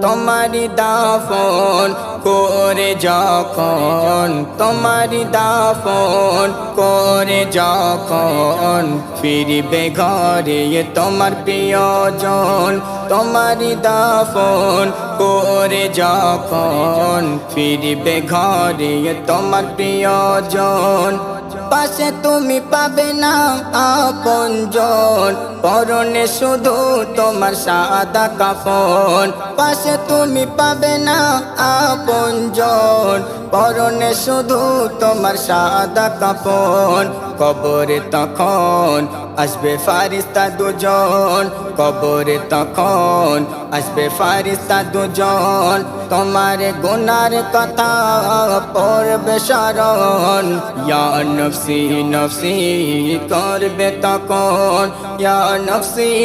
তোমারি দাফন করে যখন, তোমারি দাফন করে যখন ফিরবে ঘরে তোমার প্রিয়জন। তোমারি দাফন করে যখন ফিরবে ঘরে তোমার প্রিয়জন, পাশে তুমি পাবে না আপনজন, পরনে শুধু তোমার সাদা কাফন। পাশে তুমি পাবে না আপনজন, পরনে শুধু তোমার সাদা কাফন। কবরে তখন আসবে ফারিস্তা দুজন, কবরে তখন আসবে ফারিস্তা দুজন, তোমার গুনার কথা পড়বে স্মরণ। ইয়া নফসি নফসি করবে তখন, ইয়া নফসি